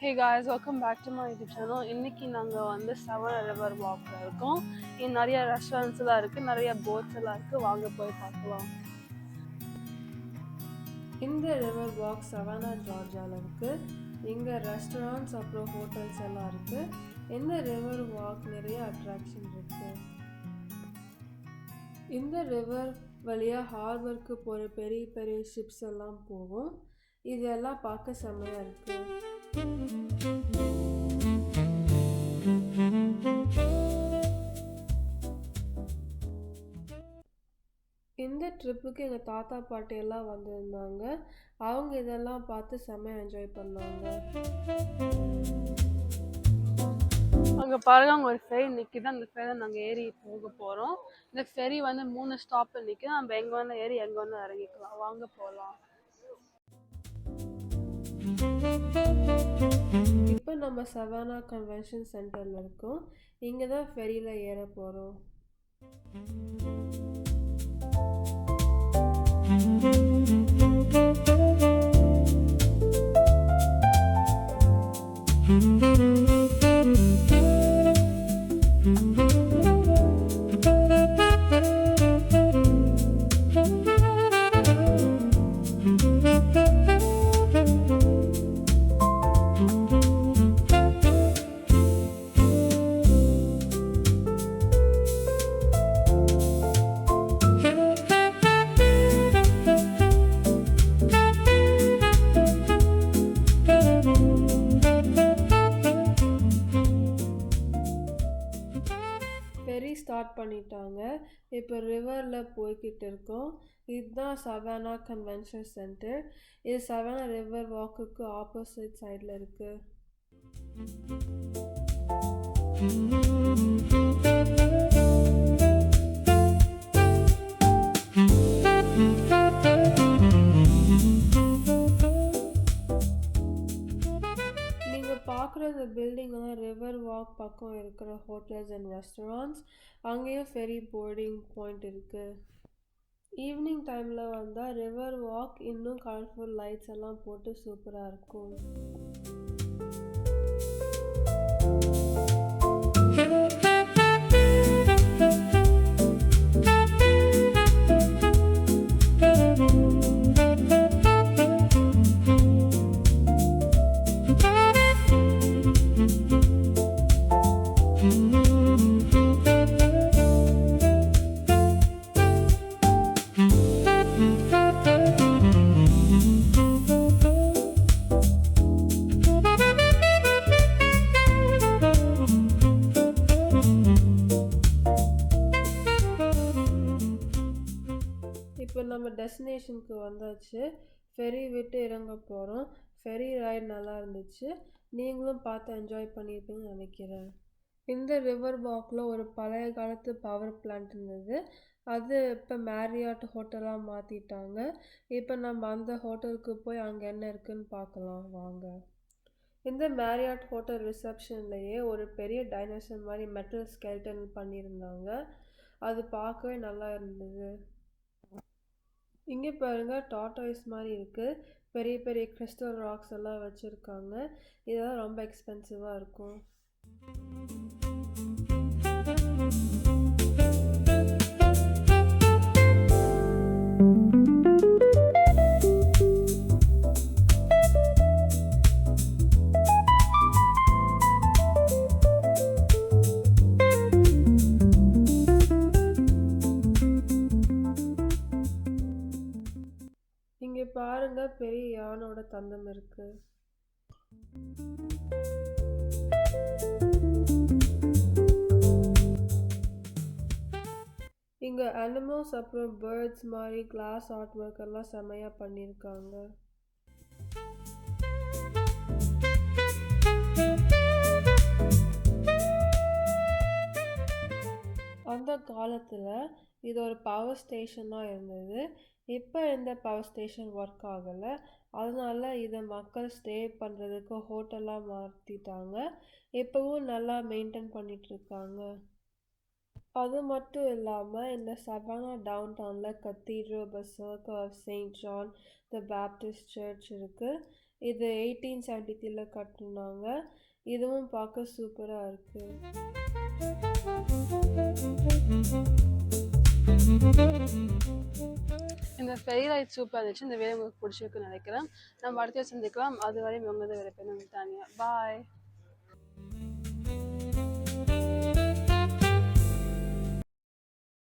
Hey guys, welcome back to my YouTube channel. இன்னைக்கு நாங்கள் வந்து செவன் ரிவர் வாக்கில் இருக்கோம். இங்கே நிறைய ரெஸ்டாரண்ட்ஸ் எல்லாம் இருக்குது, நிறைய போட்ஸ் எல்லாம் இருக்குது. வாங்க போய் பார்க்கலாம். இந்த ரிவர் வாக் சவானா ஜார்ஜியாவில் இருக்குது. இங்கே ரெஸ்டாரண்ட்ஸ் அப்புறம் ஹோட்டல்ஸ் எல்லாம் இருக்குது. இந்த ரிவர் வாக் நிறைய அட்ராக்ஷன் இருக்குது. இந்த ரிவர் வழியாக ஹார்பருக்கு போகிற பெரிய பெரிய ஷிப்ஸ் எல்லாம் போகும். இதெல்லாம் பார்க்க செம்மையாக இருக்குது. இந்த ட்ரிப்புக்கு எங்கள் தாத்தா பாட்டி எல்லாம் வந்திருந்தாங்க. அவங்க இதெல்லாம் பார்த்து செம்மையாக என்ஜாய் பண்ணாங்க. அங்கே பாருங்க, அங்கே ஒரு ஃபெரி நிற்கிது. அந்த ஃபெரி நாங்கள் ஏறி போக போகிறோம். இந்த ஃபெரி வந்து 3 ஸ்டாப்பில் நிற்கிது. நம்ம எங்கே வேணால் ஏறி எங்கே வேணால் இறங்கிக்கலாம். வாங்க போகலாம். இப்போ நம்ம சவானா கன்வென்ஷன் சென்டரில் இருக்கோம். இங்கே தான் ஃபெரியில் ஏற போகிறோம். ஃபெரி ஸ்டார்ட் பண்ணிட்டாங்க. இப்போ ரிவரில் போய்கிட்டு இருக்கோம். இதுதான் சவானா கன்வென்ஷன் சென்டர். இது சவானா ரிவர் வாக்குக்கு ஆப்போசிட் சைடில் இருக்குது. பார்க்குற இந்த பில்டிங்லாம் ரிவர் வாக் பக்கம் இருக்கிற ஹோட்டல்ஸ் அண்ட் ரெஸ்டாரண்ட்ஸ். அங்கேயும் ஃபெரி போர்டிங் பாயிண்ட் இருக்குது. ஈவினிங் டைமில் வந்தால் ரிவர் வாக் இன்னும் கலர்ஃபுல் லைட்ஸ் எல்லாம் போட்டு சூப்பராக இருக்கும். இப்போ நம்ம டெஸ்டினேஷனுக்கு வந்தாச்சு. ஃபெரி விட்டு இறங்க போகிறோம். ஃபெரி ரைட் நல்லா இருந்துச்சு. நீங்களும் பார்த்து என்ஜாய் பண்ணியிருப்பீங்கன்னு நினைக்கிறேன். இந்த ரிவர் வாக்கில் ஒரு பழைய காலத்து பவர் பிளான்ட் இருந்தது. அது இப்போ மேரியாட் ஹோட்டலாக மாற்றிட்டாங்க. இப்போ நம்ம அந்த ஹோட்டலுக்கு போய் அங்கே என்ன இருக்குதுன்னு பார்க்கலாம் வாங்க. இந்த மேரியாட் ஹோட்டல் ரிசப்ஷன்லேயே ஒரு பெரிய டைனோசர் மாதிரி மெட்டல் ஸ்கெல்டன் பண்ணியிருந்தாங்க. அது பார்க்கவே நல்லா இருந்தது. இங்கே பாருங்கள், டார்டாய்ஸ் மாதிரி இருக்குது. பெரிய பெரிய கிறிஸ்டல் ராக்ஸ் எல்லாம் வச்சுருக்காங்க. இதெல்லாம் ரொம்ப எக்ஸ்பென்சிவாக இருக்கும். இங்கே பாருங்க, பெரிய யானோட தந்தம் இருக்கு. இங்கே அனிமல்ஸ் அப்புறம் பேர்ட்ஸ் மாதிரி கிளாஸ் ஆர்ட் ஒர்க் எல்லாம் செமையாக பண்ணியிருக்காங்க. அந்த காலத்தில் இது ஒரு பவர் ஸ்டேஷனாக இருந்தது. இப்போ இந்த பவர் ஸ்டேஷன் ஒர்க் ஆகலை. அதனால இதை மக்கள் ஸ்டே பண்ணுறதுக்கு ஹோட்டலாக மாற்றிட்டாங்க. இப்போவும் நல்லா மெயின்டைன் பண்ணிகிட்ருக்காங்க. அது மட்டும் இல்லாமல் இந்த சவானா டவுன் டவுனில் cathedral basilica of Saint John the Baptist church இருக்குது. இது 1873 கட்டினாங்க. இதுவும் பார்க்க சூப்பராக இருக்கு. இந்த ஃபெரி ரைட் சூப்பராக இருந்துச்சு. இந்த வீடியோ உங்களுக்கு பிடிச்சிருக்குன்னு நினைக்கிறேன். நம்ம அடுத்த சந்திக்கலாம். அதுவரை உங்களது விடைபெறும் தானியா. பாய்.